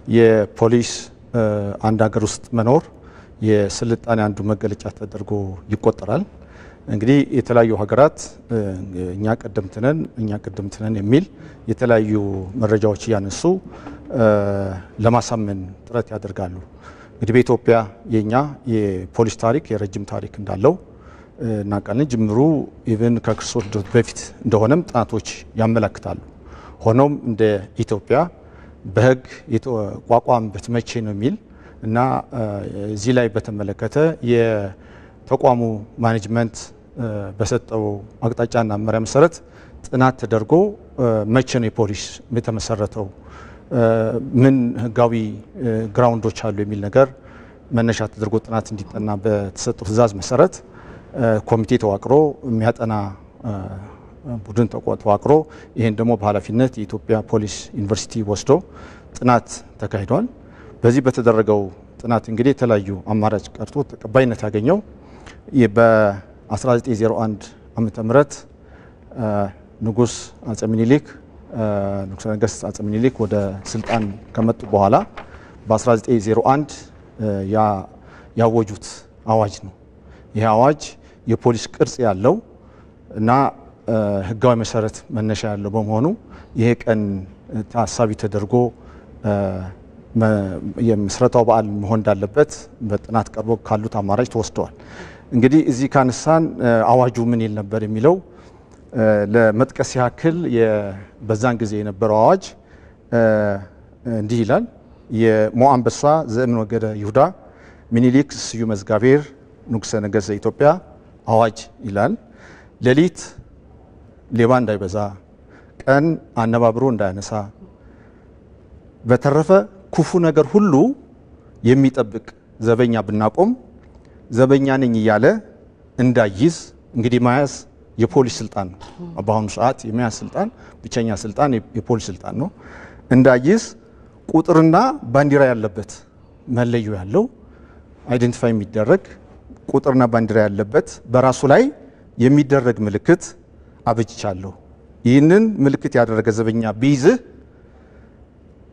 የፖሊስ አንድ ሀገር ውስጥ መኖር የስልጣኔ አንዱ መገለጫ ተደርጎ ይቆጠራል። እንግዲህ የተለያዩ ሀገራት እኛ ቀደምት ነን የሚል የተለያዩ መረጃዎች ያነሱ ለማሳመን ጥረት ያደርጋሉ። እንግዲህ በኢትዮጵያ የኛ የፖሊስ ታሪክ የረጅም ታሪክ እንዳለው እናውቃለን። ጅምሩ ኢቭን ከክርስቶስ ልደት በፊት እንደሆነም ጥናቶች ያመለክታሉ። ሆኖም እንደ ኢትዮጵያ በሕግ የተቋቋመበት መቼ ነው የሚል እና እዚህ ላይ በተመለከተ የተቋሙ ማኔጅመንት በሰጠው አቅጣጫና መመሪያ መሰረት ጥናት ተደርጎ መቼ ነው የፖሊስ የተመሰረተው፣ ምን ህጋዊ ግራውንዶች አሉ የሚል ነገር መነሻ ተደርጎ ጥናት እንዲጠና በተሰጠው ትዕዛዝ መሰረት ኮሚቴ ተዋቅሮ የሚያጠና ቡድን ተዋቅሮ ይሄን ደግሞ በኃላፊነት የኢትዮጵያ ፖሊስ ዩኒቨርሲቲ ወስዶ ጥናት ተካሂዷል። በዚህ በተደረገው ጥናት እንግዲህ የተለያዩ አማራጭ ቀርቶ ተቀባይነት ያገኘው በ1901 ዓመተ ምህረት ንጉስ አጼ ምኒልክ ንጉሠ ነገሥት አጼ ምኒልክ ወደ ስልጣን ከመጡ በኋላ በ1901 ያወጁት አዋጅ ነው። ይህ አዋጅ የፖሊስ ቅርጽ ያለው እና ህጋዊ መሰረት መነሻ ያለው በመሆኑ ይሄ ቀን ታሳቢ ተደርጎ የምስረታው በዓል መሆን እንዳለበት በጥናት ቀርቦ ካሉት አማራጭ ተወስደዋል። እንግዲህ እዚህ ካነሳን አዋጁ ምን ይል ነበር የሚለው ለመጥቀስ ያክል በዛን ጊዜ የነበረው አዋጅ እንዲህ ይላል። የሞአንበሳ ዘእምነገደ ይሁዳ ምኒልክ ስዩመ እግዚአብሔር ንጉሠ ነገሥት ዘኢትዮጵያ አዋጅ ይላል። ሌሊት ሌባ እንዳይበዛ፣ ቀን አነባብሮ እንዳያነሳ፣ በተረፈ ክፉ ነገር ሁሉ የሚጠብቅ ዘበኛ ብናቆም ዘበኛ ነኝ እያለ እንዳይዝ። እንግዲህ መያዝ የፖሊስ ስልጣን ነው። በአሁኑ ሰዓት የመያዝ ስልጣን ብቸኛ ስልጣን የፖሊስ ስልጣን ነው። እንዳይዝ ቁጥርና ባንዲራ ያለበት መለዮ ያለው አይደንቲፋይ የሚደረግ ቁጥርና ባንዲራ ያለበት በራሱ ላይ የሚደረግ ምልክት አበጅቻለሁ። ይህንን ምልክት ያደረገ ዘበኛ ቢይዝህ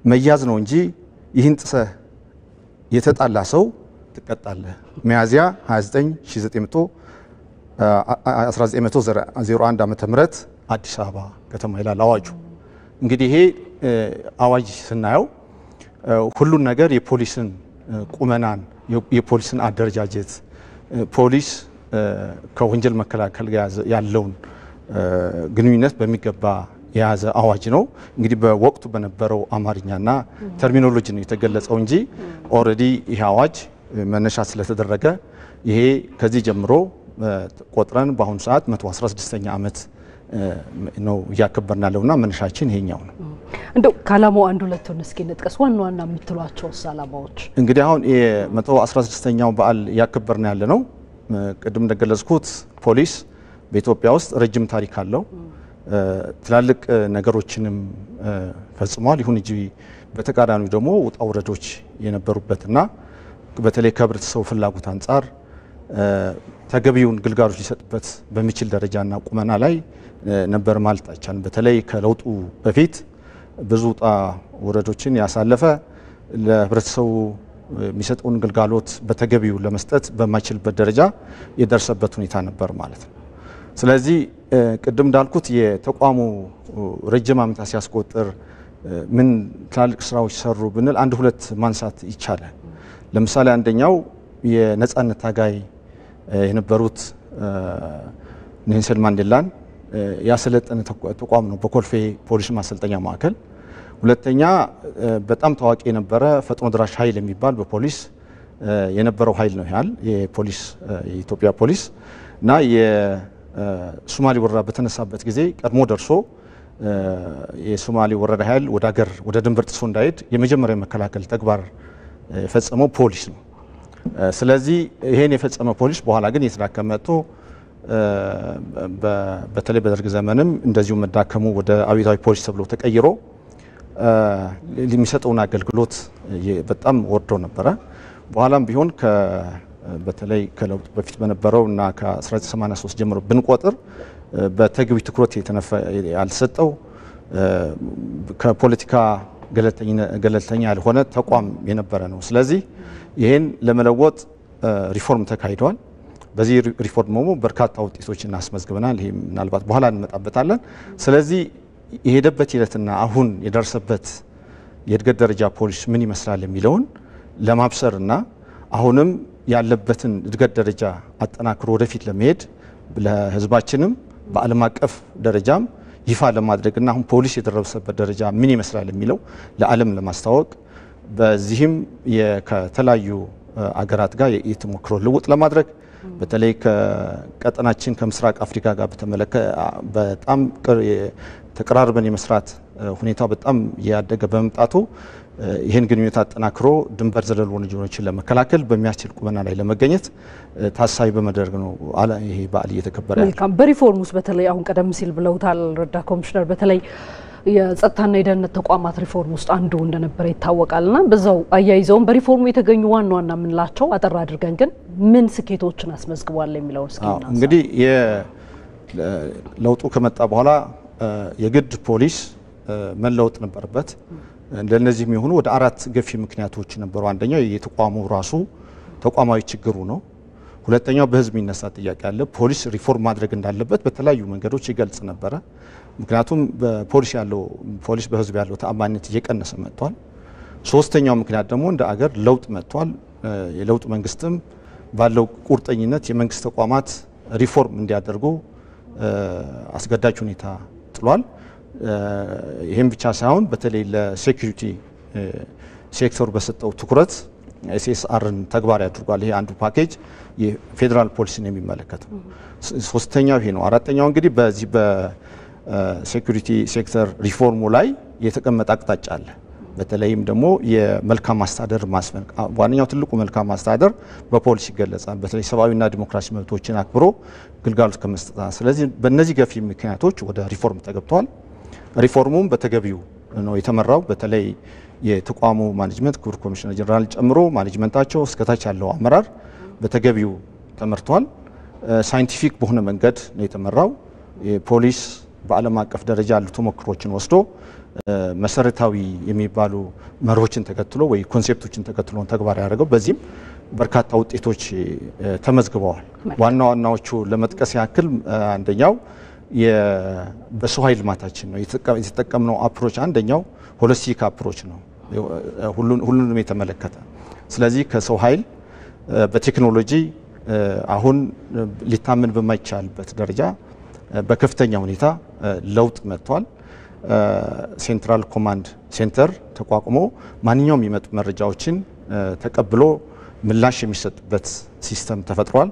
መያዝ ነው እንጂ ይህን ጥሰህ የተጣላ ሰው ትቀጣለህ። ሚያዝያ 29 1901 ዓመተ ምህረት አዲስ አበባ ከተማ ይላል አዋጁ። እንግዲህ ይሄ አዋጅ ስናየው ሁሉን ነገር የፖሊስን ቁመናን የፖሊስን አደረጃጀት ፖሊስ ከወንጀል መከላከል ጋር ያለውን ግንኙነት በሚገባ የያዘ አዋጅ ነው። እንግዲህ በወቅቱ በነበረው አማርኛና ተርሚኖሎጂ ነው የተገለጸው እንጂ ኦልሬዲ ይሄ አዋጅ መነሻ ስለተደረገ ይሄ ከዚህ ጀምሮ ቆጥረን በአሁኑ ሰዓት 116ኛ ዓመት ነው እያከበርን ያለውና መነሻችን ይሄኛው ነው። እንደው ካላማው አንድ ሁለቱን እስኪ እንጥቀስ፣ ዋና የምትሏቸው ሰላማዎች። እንግዲህ አሁን የ116ኛው በዓል እያከበርን ያለ ነው። ቅድም እንደገለጽኩት ፖሊስ በኢትዮጵያ ውስጥ ረጅም ታሪክ አለው። ትላልቅ ነገሮችንም ፈጽሟል። ይሁን እንጂ በተቃራኒው ደግሞ ውጣ ውረዶች የነበሩበትና በተለይ ከህብረተሰቡ ፍላጎት አንጻር ተገቢውን ግልጋሎት ሊሰጥበት በሚችል ደረጃና ቁመና ላይ ነበር ማለት አይቻልም። በተለይ ከለውጡ በፊት ብዙ ውጣ ውረዶችን ያሳለፈ ለህብረተሰቡ የሚሰጠውን ግልጋሎት በተገቢው ለመስጠት በማይችልበት ደረጃ የደረሰበት ሁኔታ ነበር ማለት ነው። ስለዚህ ቅድም እንዳልኩት የተቋሙ ረጅም ዓመታት ሲያስቆጥር ምን ትላልቅ ስራዎች ሰሩ ብንል አንድ ሁለት ማንሳት ይቻላል። ለምሳሌ አንደኛው የነጻነት ታጋይ የነበሩት ኔልሰን ማንዴላን ያሰለጠነ ተቋም ነው በኮልፌ ፖሊስ ማሰልጠኛ ማዕከል። ሁለተኛ በጣም ታዋቂ የነበረ ፈጥኖ ድራሽ ኃይል የሚባል በፖሊስ የነበረው ኃይል ነው ያል የፖሊስ የኢትዮጵያ ፖሊስ እና የሶማሌ ወረራ በተነሳበት ጊዜ ቀድሞ ደርሶ የሶማሌ ወረራ ኃይል ወደ ድንበር ጥሶ እንዳይሄድ የመጀመሪያ መከላከል ተግባር የፈጸመው ፖሊስ ነው። ስለዚህ ይሄን የፈጸመ ፖሊስ በኋላ ግን የተዳከመ መጥቶ በተለይ በደርግ ዘመንም እንደዚሁ መዳከሙ ወደ አብዮታዊ ፖሊስ ተብሎ ተቀይሮ የሚሰጠውን አገልግሎት በጣም ወርዶ ነበረ። በኋላም ቢሆን በተለይ ከለውጥ በፊት በነበረው እና ከ1983 ጀምሮ ብንቆጥር በተገቢ ትኩረት ያልተሰጠው ከፖለቲካ ገለልተኛ ያልሆነ ተቋም የነበረ ነው። ስለዚህ ይሄን ለመለወጥ ሪፎርም ተካሂዷል። በዚህ ሪፎርም ደግሞ በርካታ ውጤቶችን አስመዝግበናል። ይሄ ምናልባት በኋላ እንመጣበታለን። ስለዚህ የሄደበት ሂደትና አሁን የደረሰበት የእድገት ደረጃ ፖሊስ ምን ይመስላል የሚለውን ለማብሰርና አሁንም ያለበትን እድገት ደረጃ አጠናክሮ ወደፊት ለመሄድ ለህዝባችንም በዓለም አቀፍ ደረጃም ይፋ ለማድረግና አሁን ፖሊስ የደረሰበት ደረጃ ምን ይመስላል የሚለው ለዓለም ለማስተዋወቅ በዚህም ከተለያዩ አገራት ጋር የተሞክሮ ልውጥ ለማድረግ በተለይ ከቀጠናችን ከምስራቅ አፍሪካ ጋር በጣም ተቀራርበን የመስራት ሁኔታው በጣም ያደገ በመምጣቱ ይህን ግንኙነት አጠናክሮ ድንበር ዘለል ወንጀሎችን ለመከላከል በሚያስችል ቁመና ላይ ለመገኘት ታሳቢ በመደረግ ነው ይሄ በዓል እየተከበረ ያለው። መልካም። በሪፎርም ውስጥ በተለይ አሁን ቀደም ሲል ብለውታል ረዳት ኮሚሽነር፣ በተለይ የጸጥታና የደህንነት ተቋማት ሪፎርም ውስጥ አንዱ እንደነበረ ይታወቃልና በዛው አያይዘውም በሪፎርሙ የተገኙ ዋና ዋና የምንላቸው አጠር አድርገን ግን ምን ስኬቶችን አስመዝግቧል የሚለው እስኪ እናንሳ። እንግዲህ ለውጡ ከመጣ በኋላ የግድ ፖሊስ መለወጥ ነበረበት። ለነዚህ የሚሆኑ ወደ 4 ገፊ ምክንያቶች ነበሩ። አንደኛው የተቋሙ ራሱ ተቋማዊ ችግሩ ነው። ሁለተኛው በህዝብ የሚነሳ ጥያቄ አለ። ፖሊስ ሪፎርም ማድረግ እንዳለበት በተለያዩ መንገዶች ይገልጽ ነበረ። ምክንያቱም ፖሊስ በህዝብ ያለው ተአማኒነት እየቀነሰ መጥቷል። ሶስተኛው ምክንያት ደግሞ እንደ አገር ለውጥ መጥቷል። የለውጥ መንግስትም ባለው ቁርጠኝነት የመንግስት ተቋማት ሪፎርም እንዲያደርጉ አስገዳጅ ሁኔታ ጥሏል። ይህም ብቻ ሳይሆን በተለይ ለሴኩሪቲ ሴክተሩ በሰጠው ትኩረት ኤስኤስአርን ተግባራዊ አድርጓል። ይሄ አንዱ ፓኬጅ የፌዴራል ፖሊስን የሚመለከት ነው። ሶስተኛው ይሄ ነው። አራተኛው እንግዲህ በዚህ በሴኩሪቲ ሴክተር ሪፎርሙ ላይ የተቀመጠ አቅጣጫ አለ። በተለይም ደግሞ የመልካም አስተዳደር ማስፈን ዋነኛው ትልቁ መልካም አስተዳደር በፖሊስ ይገለጻል። በተለይ ሰብአዊና ዲሞክራሲ መብቶችን አክብሮ ግልጋሎት ከመስጠት። ስለዚህ በእነዚህ ገፊ ምክንያቶች ወደ ሪፎርም ተገብቷል። ሪፎርሙም በተገቢው ነው የተመራው። በተለይ የተቋሙ ማኔጅመንት ክቡር ኮሚሽነር ጀነራል ጨምሮ ማኔጅመንታቸው እስከታች ያለው አመራር በተገቢው ተመርቷል። ሳይንቲፊክ በሆነ መንገድ ነው የተመራው። የፖሊስ በዓለም አቀፍ ደረጃ ያሉ ተሞክሮችን ወስዶ መሰረታዊ የሚባሉ መርሆችን ተከትሎ ወይ ኮንሴፕቶችን ተከትሎ ተግባራዊ ያደረገው። በዚህም በርካታ ውጤቶች ተመዝግበዋል። ዋና ዋናዎቹ ለመጥቀስ ያክል አንደኛው በሰው ኃይል ልማታችን ነው የተጠቀምነው አፕሮች። አንደኛው ሆሊስቲክ አፕሮች ነው፣ ሁሉንም የተመለከተ። ስለዚህ ከሰው ኃይል በቴክኖሎጂ አሁን ሊታመን በማይቻልበት ደረጃ በከፍተኛ ሁኔታ ለውጥ መጥቷል። ሴንትራል ኮማንድ ሴንተር ተቋቁሞ ማንኛውም የሚመጡ መረጃዎችን ተቀብሎ ምላሽ የሚሰጥበት ሲስተም ተፈጥሯል።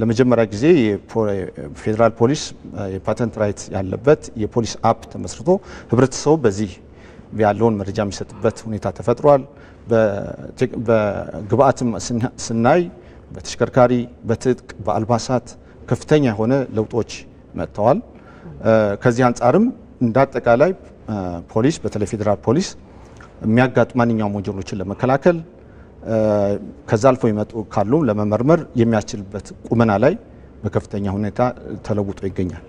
ለመጀመሪያ ጊዜ የፌዴራል ፖሊስ የፓተንት ራይት ያለበት የፖሊስ አፕ ተመስርቶ ህብረተሰቡ በዚህ ያለውን መረጃ የሚሰጥበት ሁኔታ ተፈጥሯል። በግብአትም ስናይ በተሽከርካሪ፣ በትጥቅ፣ በአልባሳት ከፍተኛ የሆነ ለውጦች መጥተዋል። ከዚህ አንጻርም እንዳጠቃላይ ፖሊስ በተለይ ፌዴራል ፖሊስ የሚያጋጥሙ ማንኛውም ወንጀሎችን ለመከላከል ከዛ አልፎ ይመጡ ካሉ ለመመርመር የሚያስችልበት ቁመና ላይ በከፍተኛ ሁኔታ ተለውጦ ይገኛል።